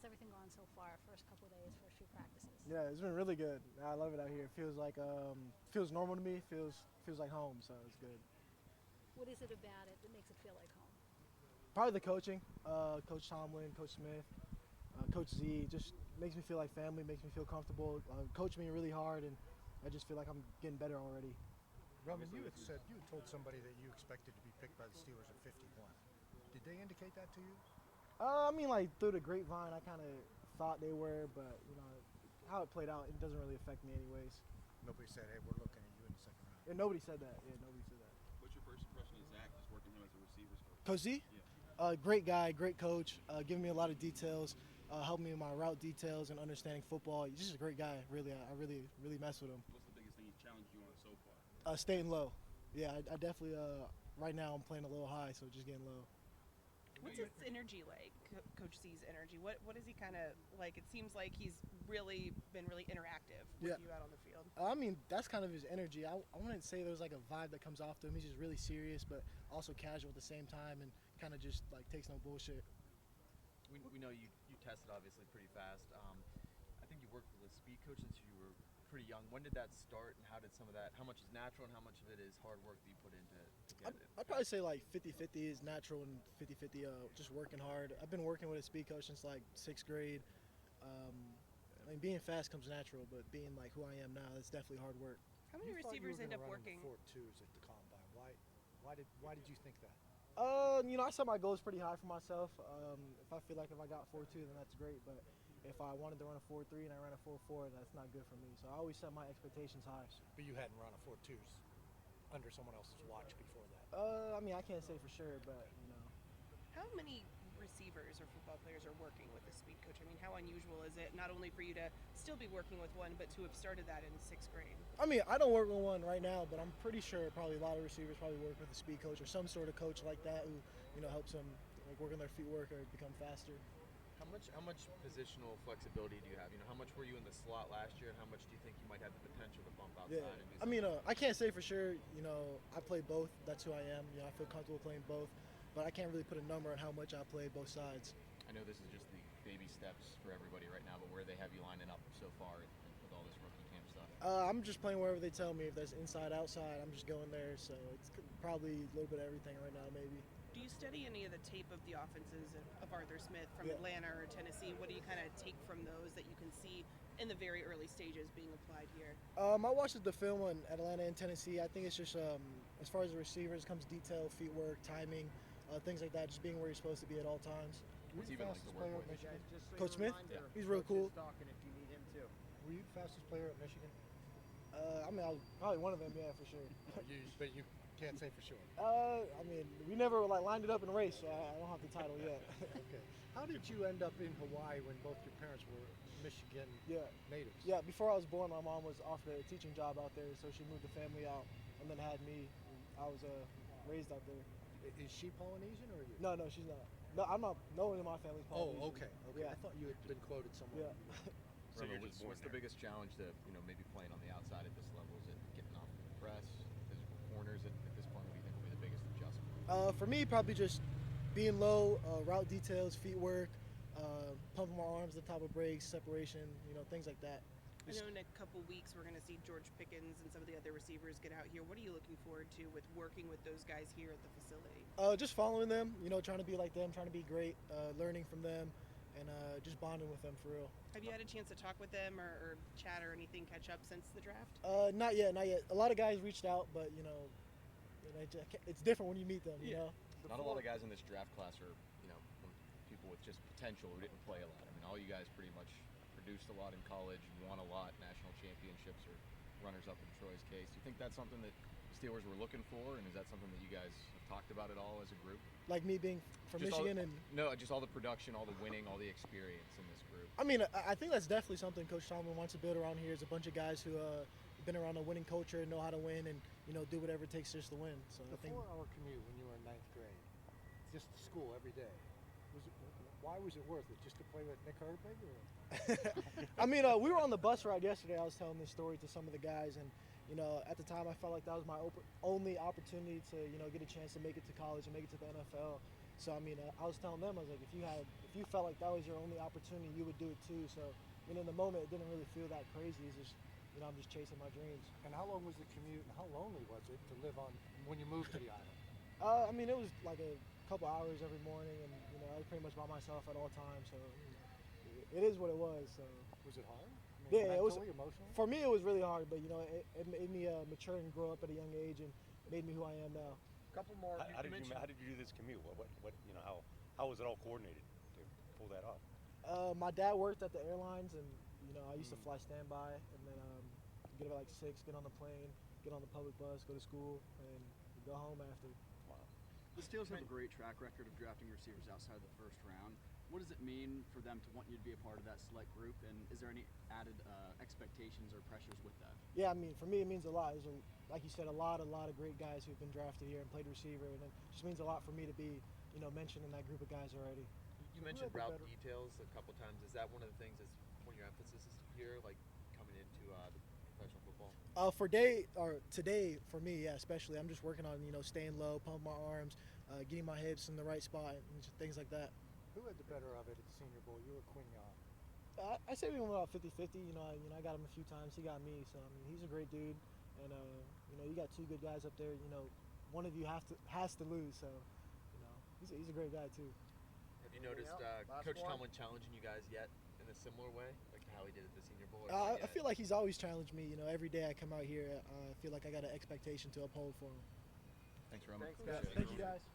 everything gone so far? First couple of days, first few practices. Yeah, it's been really good. I love it out here. It feels like feels normal to me. Feels like home. So it's good. What is it about it that makes it feel like home? Probably the coaching, Coach Tomlin, Coach Smith, Coach Z. Just makes me feel like family. Makes me feel comfortable. Coach me really hard, and I just feel like I'm getting better already. Roman, you had told somebody that you expected to be picked by the Steelers at 51. Did they indicate that to you? I mean, like through the grapevine, I kind of thought they were, but how it played out, it doesn't really affect me anyways. Nobody said, "Hey, we're looking at you in the second round." And nobody said that. Yeah, nobody said that. What's your first impression of Zach, just working him as a receivers coach? Coach Z, Yeah. great guy, great coach, giving me a lot of details, helping me in my route details and understanding football. He's just a great guy. Really, I really mess with him. What's the biggest thing he challenged you on so far? Staying low. Yeah, I definitely. Right now, I'm playing a little high, so just getting low. What's his energy like, Coach C's energy? What is he kind of like? It seems like he's really been really interactive with you out on the field. I mean, that's kind of his energy. I wouldn't say there's like a vibe that comes off to him. He's just really serious, but also casual at the same time, and kind of just like takes no bullshit. We know you tested obviously pretty fast. I think you worked with a speed coach since you were pretty young. When did that start, and how did some of that? How much is natural, and how much of it is hard work that you put into to get it? I'd probably say like 50-50 is natural and 50-50 just working hard. I've been working with a speed coach since like 6th grade. I mean, being fast comes natural, but being like who I am now, it's definitely hard work. How many receivers end up working? 4.2s at the combine. Why did you think that? I set my goals pretty high for myself. If I feel like if I got 4.2, then that's great. But if I wanted to run a 4.3 and I ran a 4.4, that's not good for me. So I always set my expectations high. But you hadn't run a 4.2s under someone else's watch before that. I mean, I can't say for sure, but How many receivers or football players are working with a speed coach? I mean, how unusual is it not only for you to still be working with one, but to have started that in 6th grade? I mean, I don't work with one right now, but I'm pretty sure probably a lot of receivers probably work with a speed coach or some sort of coach like that who helps them like work on their feet work or become faster. How much positional flexibility do you have? How much were you in the slot last year, and how much do you think you might have the potential to bump outside? Yeah, And do I mean, something? I can't say for sure. I play both. That's who I am. I feel comfortable playing both, but I can't really put a number on how much I play both sides. I know this is just the baby steps for everybody right now, but where they have you lining up so far with all this rookie camp stuff? I'm just playing wherever they tell me. If that's inside, outside, I'm just going there. So it's probably a little bit of everything right now, maybe. Do you study any of the tape of the offenses of Arthur Smith from Yeah. Atlanta or Tennessee? What do you kind of take from those that you can see in the very early stages being applied here? I watched the film on Atlanta and Tennessee. I think it's just as far as the receivers comes detail, feet work, timing, things like that. Just being where you're supposed to be at all times. What's even like the work with? Michigan? Coach Smith, he's real cool. Talking if you need him too. Were you the fastest player at Michigan? I mean, I was probably one of them, yeah, for sure. But you can't say for sure. I mean, we never lined it up in a race, so I don't have the title yet. Okay. How did you end up in Hawaii when both your parents were Michigan Yeah. natives? Yeah, before I was born, my mom was offered a teaching job out there, so she moved the family out and then had me. I was raised out there. Is she Polynesian or are you? No, she's not. No, I'm not. No one in my family's Polynesian. Oh, okay. Yeah. I thought you had been quoted somewhere. Yeah. So what's the biggest challenge to maybe playing on the outside at this level? Is it getting off the press, physical corners at this point? What do you think will be the biggest adjustment? For me, probably just being low, route details, feet work, pumping my arms at the top of breaks, separation, things like that. I know in a couple weeks we're going to see George Pickens and some of the other receivers get out here. What are you looking forward to with working with those guys here at the facility? Just following them, trying to be like them, trying to be great, learning from them, and just bonding with them for real. Have you had a chance to talk with them or chat or anything, catch up since the draft? Not yet. A lot of guys reached out, but it's different when you meet them. Not a lot of guys in this draft class are people with just potential who didn't play a lot. I mean, all you guys pretty much produced a lot in college, won a lot, national championships or runners-up in Troy's case. Do you think that's something that the Steelers were looking for, and is that something that you guys have talked about at all as a group? Like me being from Michigan No, just all the production, all the winning, all the experience in this group. I mean, I think that's definitely something Coach Tomlin wants to build around here. Is a bunch of guys who have been around a winning culture, know how to win, and do whatever it takes just to win. So The I think 4-hour commute when you were in 9th grade, just to school every day. Why was it worth it? Just to play with Nick Herbig? Or? I mean, we were on the bus ride yesterday. I was telling this story to some of the guys, and at the time I felt like that was my only opportunity to get a chance to make it to college and make it to the NFL. So I mean, I was telling them, I was like, if you felt like that was your only opportunity, you would do it too. So in the moment, it didn't really feel that crazy. It's just, I'm just chasing my dreams. And how long was the commute, and how lonely was it to live on when you moved to the island? I mean, it was like a couple hours every morning, and I was pretty much by myself at all times. So it is what it was. So Was it hard? I yeah, it was. mentally, emotionally? For me, it was really hard, but it made me mature and grow up at a young age, and made me who I am now. Couple more. How did you do this commute? How was it all coordinated to pull that off? My dad worked at the airlines, and I used to fly standby, and then get up at like 6, get on the plane, get on the public bus, go to school, and go home after. Wow. The Steelers have a great track record of drafting receivers outside the first round. What does it mean for them to want you to be a part of that select group, and is there any added expectations or pressures with that? Yeah, I mean, for me, it means a lot. Like you said, a lot of great guys who've been drafted here and played receiver, and it just means a lot for me to be, mentioned in that group of guys already. You mentioned route details a couple times. Is that one of the things that's one of your emphases here, like coming into the professional football? Today for me, yeah, especially, I'm just working on staying low, pump my arms, getting my hips in the right spot, and just things like that. Who had the better of it at the Senior Bowl? You or Quignon? I say we went about 50-50. I got him a few times. He got me. So I mean, he's a great dude, and you got two good guys up there. One of you has to lose. So he's a great guy too. Have you noticed Coach Tomlin challenging you guys yet in a similar way, like how he did at the Senior Bowl? I feel like he's always challenged me. Every day I come out here, I feel like I got an expectation to uphold for him. Thanks, Roman. Thanks, guys. Thank you, guys.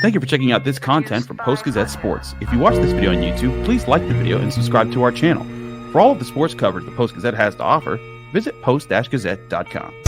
Thank you for checking out this content from Post-Gazette Sports. If you watch this video on YouTube, please like the video and subscribe to our channel. For all of the sports coverage the Post-Gazette has to offer, visit post-gazette.com.